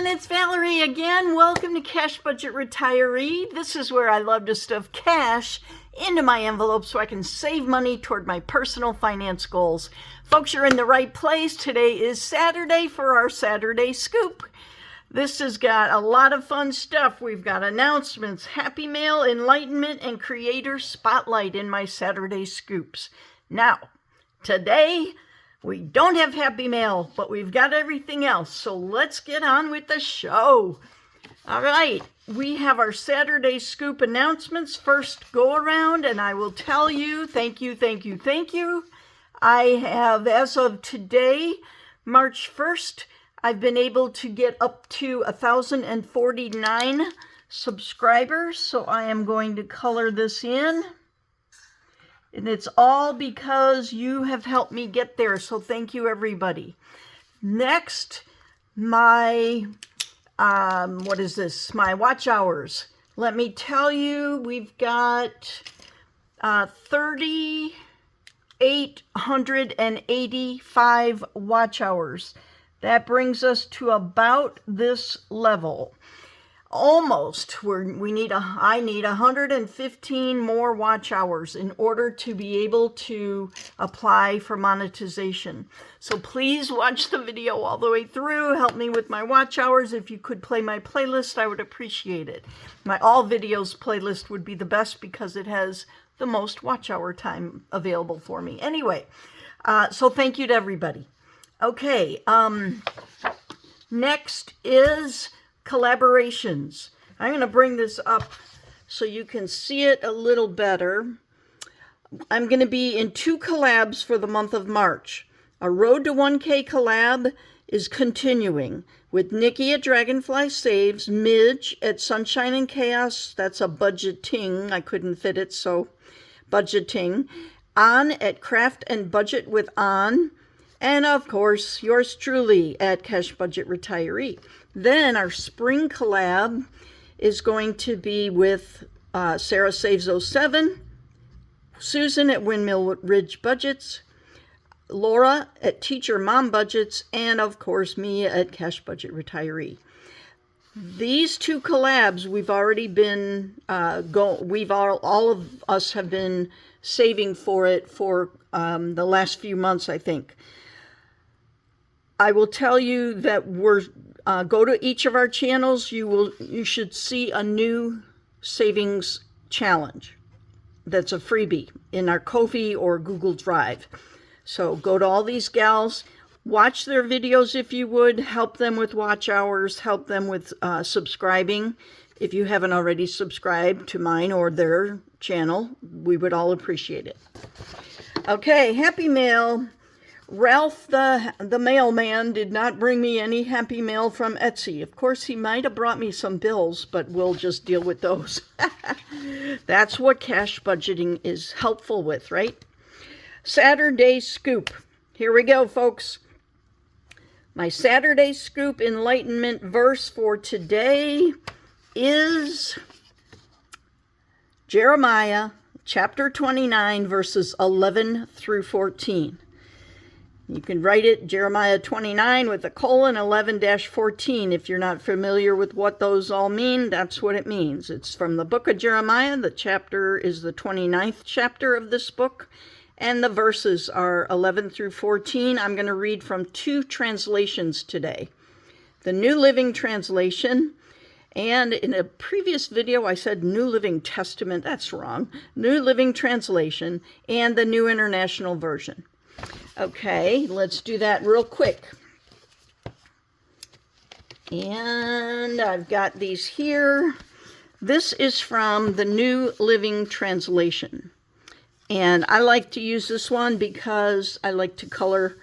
everyone, it's Valerie again. Welcome to Cash Budget Retiree. This is where I love to stuff cash into my envelope so I can save money toward my personal finance goals. Folks, you're in the right place. Today is Saturday for our Saturday Scoop. This has got a lot of fun stuff. We've got announcements, happy mail, enlightenment, and creator spotlight in my Saturday Scoops. Now, today, we don't have happy mail, but we've got everything else. So let's get on with the show. All right, we have our Saturday Scoop announcements first go around, and I will tell you, thank you. I have, as of today, March 1st, I've been able to get up to 1,049 subscribers. So I am going to color this in. And it's all because you have helped me get there. So thank you, everybody. Next, my, my watch hours. Let me tell you, we've got 3,885 watch hours. That brings us to about this level. Almost. I need 115 more watch hours in order to be able to apply for monetization. So please watch the video all the way through. Help me with my watch hours. If you could play my playlist, I would appreciate it. My all videos playlist would be the best because it has the most watch hour time available for me. Anyway, so thank you to everybody. Okay, next is collaborations. I'm going to bring this up so you can see it a little better. I'm going to be in 2 collabs for the month of March. A Road to 1K collab is continuing with Nikki at Dragonfly Saves, Midge at Sunshine and Chaos, that's a budgeting, I couldn't fit it, so budgeting, On at Craft and Budget with On, and of course, yours truly at Cash Budget Retiree. Then our spring collab is going to be with Sarah Saves 07, Susan at Windmill Ridge Budgets, Laura at Teacher Mom Budgets, and of course me at Cash Budget Retiree. These 2 collabs we've already been all of us have been saving for it for the last few months, I think. I will tell you that go to each of our channels. You should see a new savings challenge that's a freebie in our Ko-fi or Google Drive. So go to all these gals, watch their videos if you would, help them with watch hours, help them with subscribing. If you haven't already subscribed to mine or their channel, we would all appreciate it. Okay, happy mail. Ralph, the mailman, did not bring me any happy mail from Etsy. Of course, he might have brought me some bills, but we'll just deal with those. That's what cash budgeting is helpful with, right? Saturday Scoop. Here we go, folks. My Saturday Scoop enlightenment verse for today is Jeremiah chapter 29, verses 11 through 14. You can write it, Jeremiah 29 with a colon, 11-14. If you're not familiar with what those all mean, that's what it means. It's from the book of Jeremiah. The chapter is the 29th chapter of this book, and the verses are 11 through 14. I'm going to read from 2 translations today. The New Living Translation, and in a previous video I said New Living Testament. That's wrong. New Living Translation and the New International Version. Okay, let's do that real quick. And I've got these here. This is from the New Living Translation. And I like to use this one because I like to color,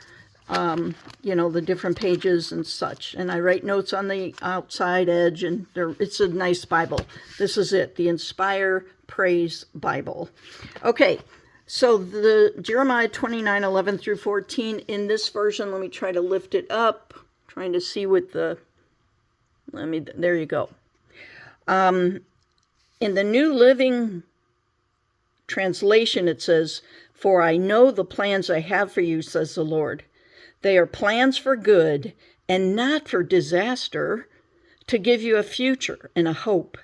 the different pages and such. And I write notes on the outside edge, and it's a nice Bible. This is it, the Inspire Praise Bible. Okay. So the Jeremiah 29, 11 through 14 in this version, let me try to lift it up, trying to see what there you go. In the New Living Translation, it says, "For I know the plans I have for you, says the Lord. They are plans for good and not for disaster, to give you a future and a hope.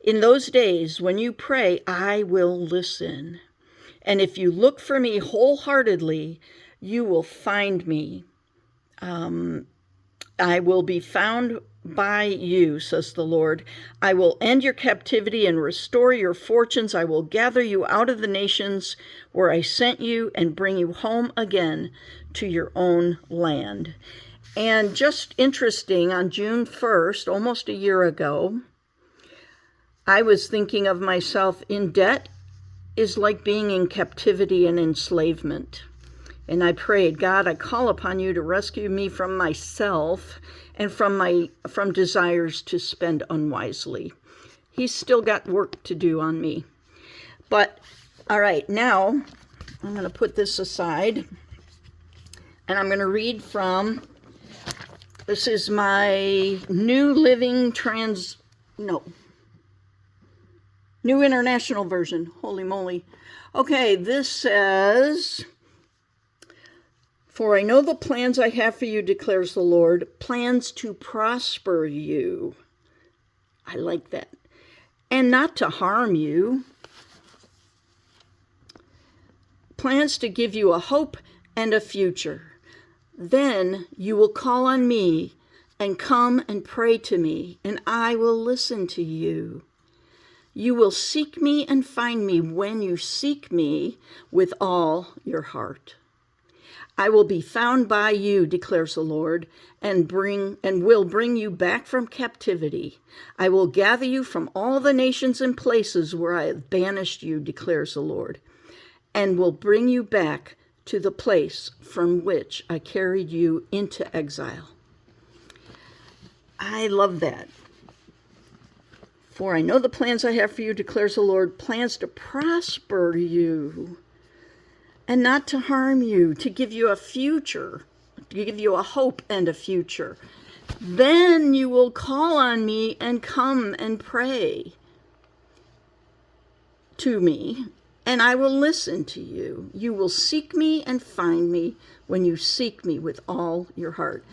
In those days when you pray, I will listen. And if you look for me wholeheartedly, you will find me. I will be found by you, says the Lord. I will end your captivity and restore your fortunes. I will gather you out of the nations where I sent you and bring you home again to your own land. And just interesting, on June 1st, almost a year ago, I was thinking of myself in debt is like being in captivity and enslavement. And I prayed, God, I call upon you to rescue me from myself and from desires to spend unwisely. He's still got work to do on me. But, all right, now I'm going to put this aside. And I'm going to read from, this is my New International Version. Holy moly. Okay, this says, for I know the plans I have for you, declares the Lord, plans to prosper you. I like that. And not to harm you. Plans to give you a hope and a future. Then you will call on me and come and pray to me, and I will listen to you. You will seek me and find me when you seek me with all your heart. I will be found by you, declares the Lord, and will bring you back from captivity. I will gather you from all the nations and places where I have banished you, declares the Lord, and will bring you back to the place from which I carried you into exile. I love that. For I know the plans I have for you, declares the Lord, plans to prosper you and not to harm you, to give you a future, to give you a hope and a future. Then you will call on me and come and pray to me, and I will listen to you. You will seek me and find me when you seek me with all your heart.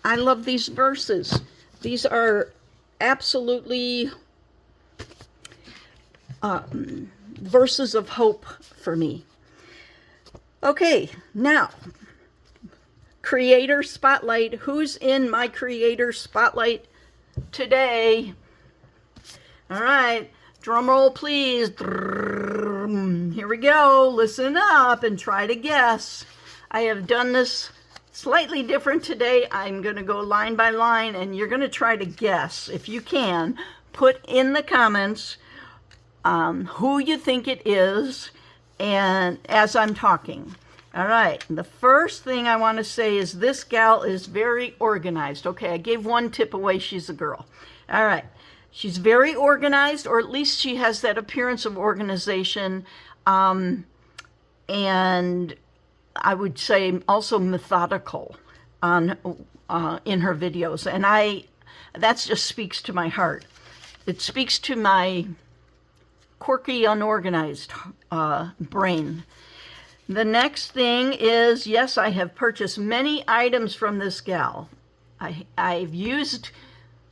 I love these verses. These are absolutely verses of hope for me. Okay, now, Creator Spotlight. Who's in my Creator Spotlight today? All right, drum roll, please. Here we go. Listen up and try to guess. I have done this slightly different today. I'm going to go line by line, and you're going to try to guess. If you can, put in the comments who you think it is, and as I'm talking. All right, the first thing I want to say is this gal is very organized. Okay, I gave one tip away. She's a girl. All right, she's very organized, or at least she has that appearance of organization, and I would say also methodical on in her videos, and that just speaks to my heart. It speaks to my quirky, unorganized brain. The next thing is, yes, I have purchased many items from this gal. I've used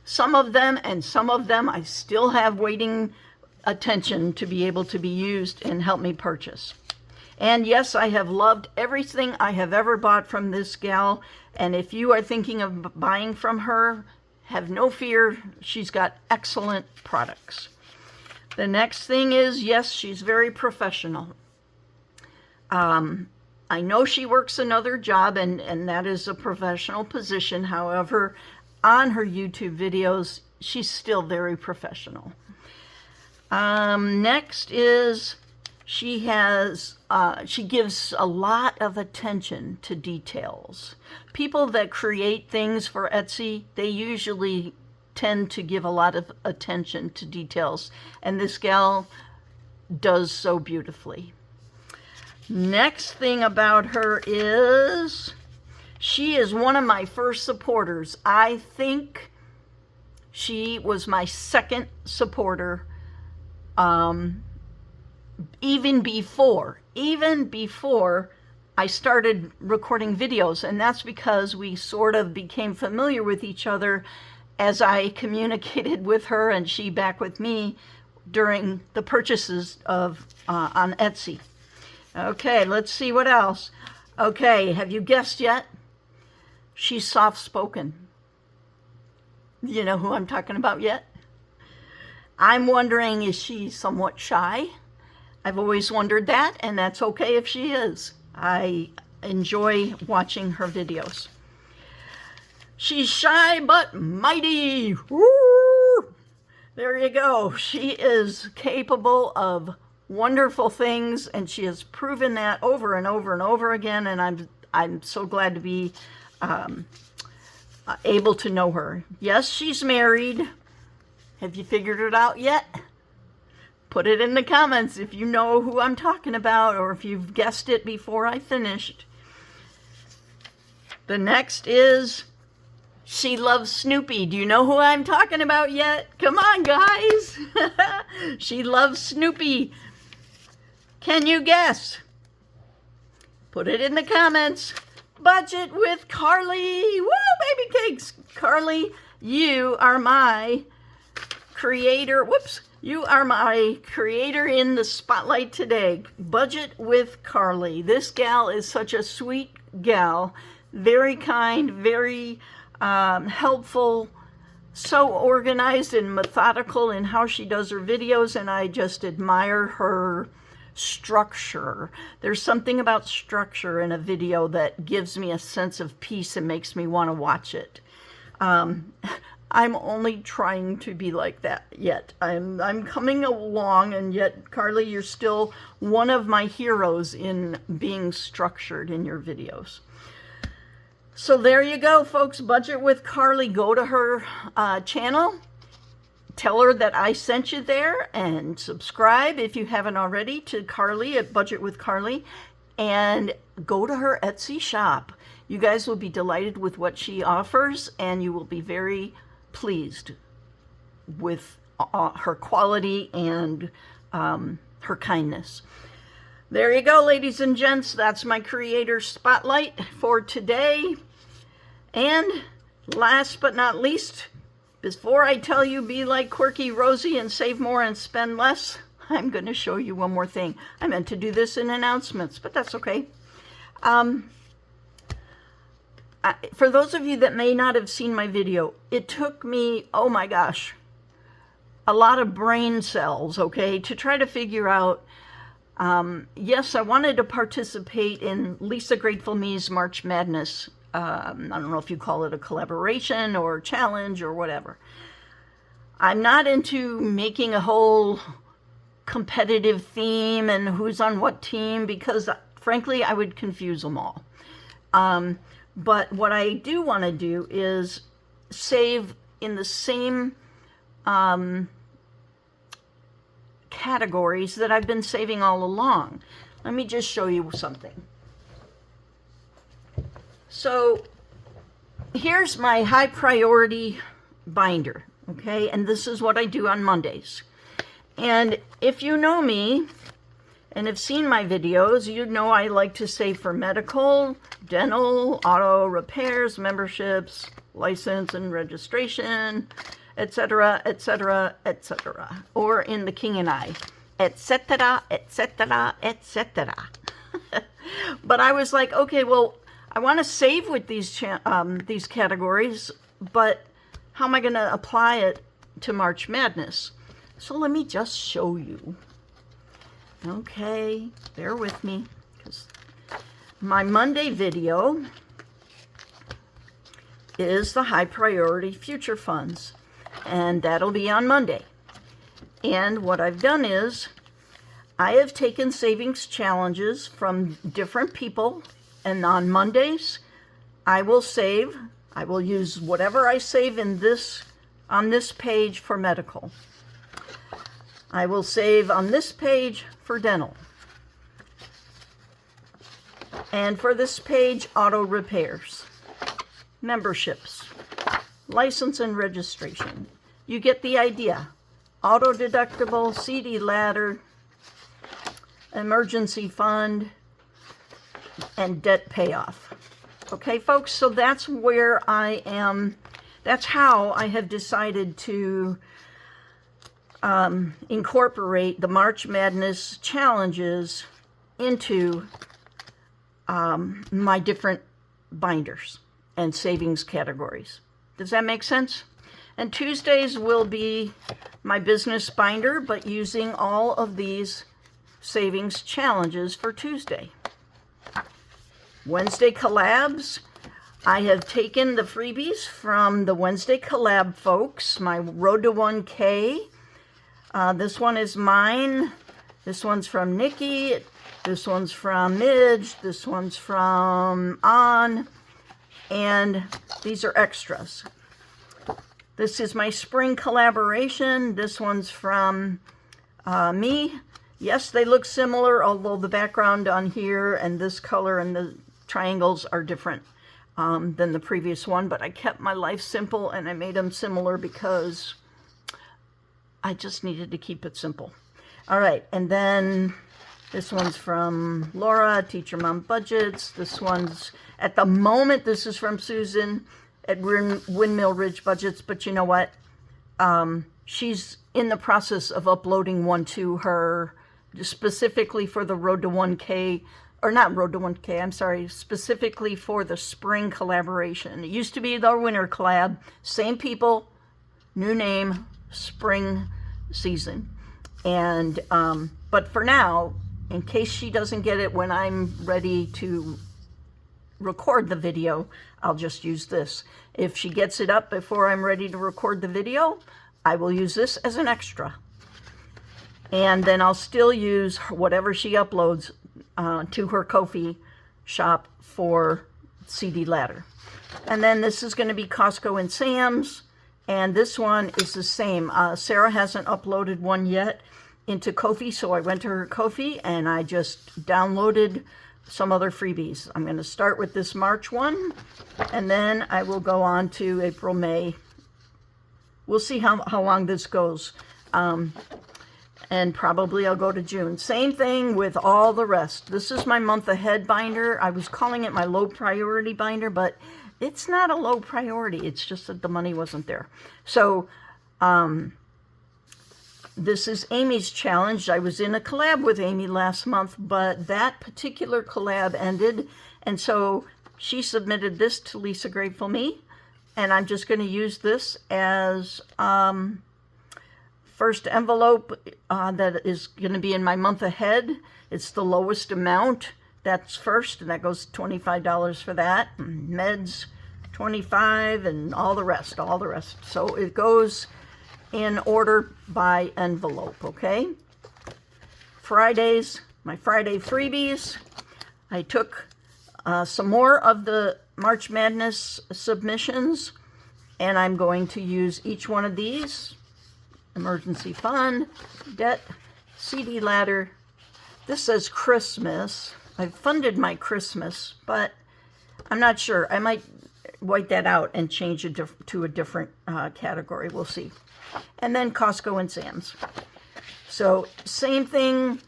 some of them, and some of them I still have waiting attention to be able to be used and help me purchase. And yes, I have loved everything I have ever bought from this gal. And if you are thinking of buying from her, have no fear. She's got excellent products. The next thing is, yes, she's very professional. I know she works another job, and that is a professional position. However, on her YouTube videos, she's still very professional. Next is, she gives a lot of attention to details. People that create things for Etsy, they usually tend to give a lot of attention to details, and this gal does so beautifully. Next thing about her is, she is one of my first supporters. I think she was my second supporter, even before I started recording videos, and that's because we sort of became familiar with each other as I communicated with her and she back with me during the purchases of on Etsy. Okay, let's see what else. Okay, have you guessed yet? She's soft-spoken. You know who I'm talking about yet? I'm wondering, is she somewhat shy? I've always wondered that, and that's okay if she is. I enjoy watching her videos. She's shy but mighty. Woo! There you go. She is capable of wonderful things, and she has proven that over and over and over again, and I'm so glad to be able to know her. Yes, she's married. Have you figured it out yet? Put it in the comments if you know who I'm talking about, or if you've guessed it before I finished. The next is, she loves Snoopy. Do you know who I'm talking about yet? Come on, guys. She loves Snoopy. Can you guess? Put it in the comments. Budget with Carly. Woo, baby cakes. Carly, you are my creator. Whoops. You are my creator in the spotlight today. Budget with Carly. This gal is such a sweet gal. Very kind, very helpful, so organized and methodical in how she does her videos, and I just admire her structure. There's something about structure in a video that gives me a sense of peace and makes me want to watch it. I'm only trying to be like that yet. I'm coming along, and yet, Carly, you're still one of my heroes in being structured in your videos. So there you go, folks. Budget with Carly. Go to her channel. Tell her that I sent you there, and subscribe if you haven't already to Carly at Budget with Carly, and go to her Etsy shop. You guys will be delighted with what she offers, and you will be very pleased with her quality and her kindness. There you go, ladies and gents. That's my creator spotlight for today. And last but not least, before I tell you be like Quirky Rosie and save more and spend less, I'm going to show you one more thing. I meant to do this in announcements, but that's okay. For those of you that may not have seen my video, it took me, oh my gosh, a lot of brain cells, okay, to try to figure out, yes, I wanted to participate in Lisa Grateful Me's March Madness. I don't know if you call it a collaboration or challenge or whatever. I'm not into making a whole competitive theme and who's on what team, because frankly, I would confuse them all. But what I do want to do is save in the same categories that I've been saving all along. Let me just show you something. So here's my high priority binder, okay? And this is what I do on Mondays. And if you know me and have seen my videos, you know I like to save for medical, dental, auto repairs, memberships, license and registration, etc., etc., etc. Or in The King and I, etc., etc., etc. But I was like, okay, well, I want to save with these categories, but how am I going to apply it to March Madness? So let me just show you. Okay, bear with me, because my Monday video is the high priority future funds, and that'll be on Monday. And what I've done is I have taken savings challenges from different people, and on Mondays I will use whatever I save in this on this page for medical. I will save on this page for dental. And for this page, auto repairs, memberships, license and registration. You get the idea. Auto deductible, CD ladder, emergency fund, and debt payoff. Okay, folks, so that's where I am that's how I have decided to incorporate the March Madness challenges into my different binders and savings categories. Does that make sense? And Tuesdays will be my business binder, but using all of these savings challenges for Tuesday. Wednesday collabs. I have taken the freebies from the Wednesday collab folks, my Road to 1K. This one is mine. This one's from Nikki. This one's from Midge. This one's from On. And these are extras. This is my spring collaboration. This one's from me. Yes, they look similar, although the background on here and this color and the triangles are different than the previous one. But I kept my life simple and I made them similar because I just needed to keep it simple. All right, and then this one's from Laura, Teacher Mom Budgets. This one's, at the moment, this is from Susan at Windmill Ridge Budgets, but you know what? She's in the process of uploading one to her specifically for the Road to 1K, or not Road to 1K, I'm sorry, specifically for the spring collaboration. It used to be the winter collab, same people, new name, spring season. And, but for now, in case she doesn't get it when I'm ready to record the video, I'll just use this. If she gets it up before I'm ready to record the video, I will use this as an extra. And then I'll still use whatever she uploads to her Ko-fi shop for CD Ladder. And then this is going to be Costco and Sam's. And this one is the same. Sarah hasn't uploaded one yet into Ko-fi, so I went to her Ko-fi and I just downloaded some other freebies. I'm going to start with this March one, and then I will go on to April, May. We'll see how long this goes. And probably I'll go to June. Same thing with all the rest. This is my month ahead binder. I was calling it my low priority binder, but it's not a low priority. It's just that the money wasn't there. So this is Amy's challenge. I was in a collab with Amy last month, but that particular collab ended. And so she submitted this to Lisa Grateful Me. And I'm just going to use this as first envelope that is going to be in my month ahead. It's the lowest amount. That's first, and that goes $25 for that. Meds, $25, and all the rest, So it goes in order by envelope, okay? Fridays, my Friday freebies. I took some more of the March Madness submissions, and I'm going to use each one of these. Emergency fund, debt, CD Ladder. This says Christmas. I funded my Christmas, but I'm not sure. I might white that out and change it to a different category. We'll see. And then Costco and Sam's. So same thing,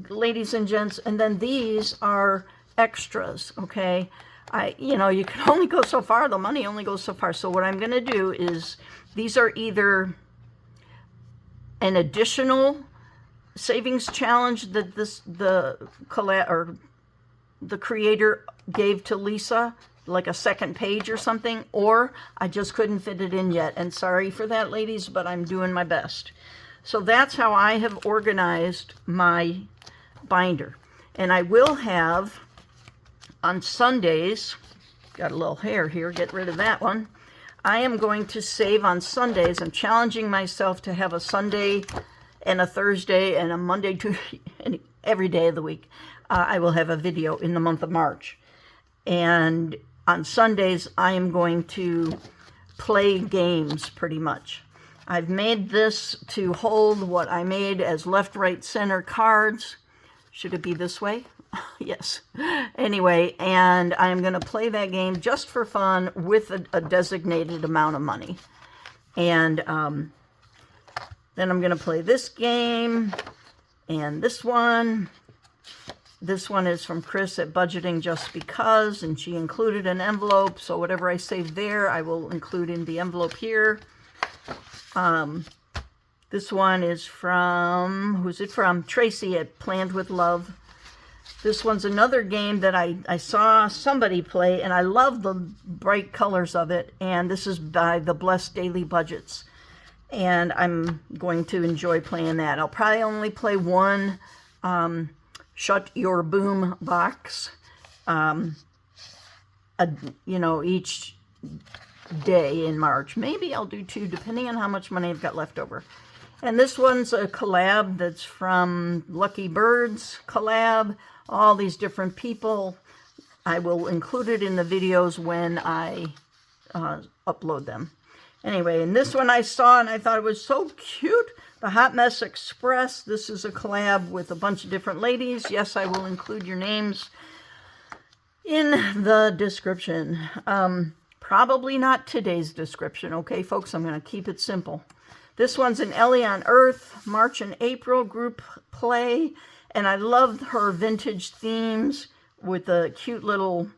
ladies and gents. And then these are extras, okay? You know, you can only go so far. The money only goes so far. So what I'm going to do is, these are either an additional savings challenge that the creator gave to Lisa, like a second page or something, or I just couldn't fit it in yet. And sorry for that, ladies, but I'm doing my best. So that's how I have organized my binder. And I will have on Sundays, got a little hair here, get rid of that one. I am going to save on Sundays. I'm challenging myself to have a Sunday and a Thursday and a Monday, Tuesday, and every day of the week. I will have a video in the month of March. And on Sundays, I am going to play games pretty much. I've made this to hold what I made as left, right, center cards. Should it be this way? Yes. Anyway, and I'm going to play that game just for fun with a designated amount of money. And then I'm going to play this game and this one. This one is from Chris at Budgeting Just Because, and she included an envelope, so whatever I saved there, I will include in the envelope here. This one is from, who's it from? Tracy at Planned with Love. This one's another game that I saw somebody play, and I love the bright colors of it, and this is by the Blessed Daily Budgets. And I'm going to enjoy playing that. I'll probably only play one Shut Your Boom box, each day in March. Maybe I'll do 2, depending on how much money I've got left over. And this one's a collab that's from Lucky Birds collab. All these different people. I will include it in the videos when I upload them. Anyway, and this one I saw and I thought it was so cute. The Hot Mess Express. This is a collab with a bunch of different ladies. Yes, I will include your names in the description. Probably not today's description, okay, folks? I'm going to keep it simple. This one's an Ellie on Earth, March and April group play. And I love her vintage themes with the cute little,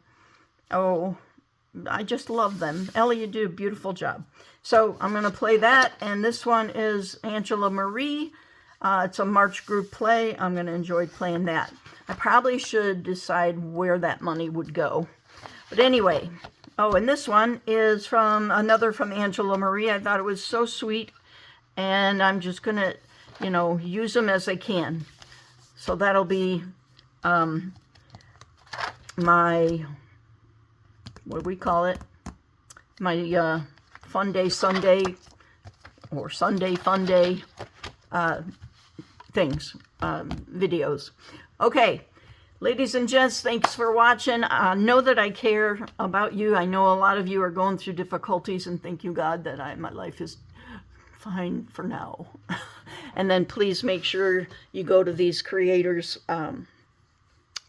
I just love them. Ellie, you do a beautiful job. So I'm going to play that. And this one is Angela Marie. It's a March group play. I'm going to enjoy playing that. I probably should decide where that money would go. But anyway, and this one is from Angela Marie. I thought it was so sweet. And I'm just going to, use them as I can. So that'll be my, what do we call it? My Fun Day Sunday or Sunday Fun Day things, videos. Okay, ladies and gents, thanks for watching. Know that I care about you. I know a lot of you are going through difficulties, and thank you, God, that my life is fine for now. And then please make sure you go to these creators'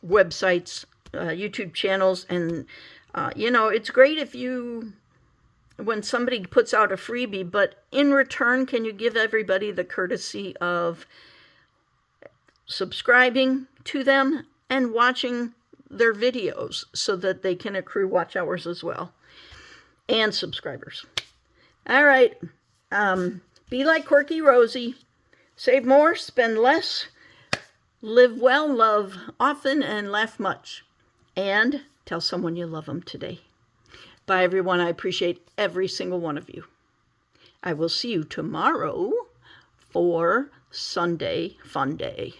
websites, YouTube channels, and it's great if when somebody puts out a freebie, but in return, can you give everybody the courtesy of subscribing to them and watching their videos so that they can accrue watch hours as well, and subscribers. All right. Be like Quirky Rosie. Save more, spend less, live well, love often, and laugh much. And tell someone you love them today. Bye, everyone. I appreciate every single one of you. I will see you tomorrow for Sunday Fun Day.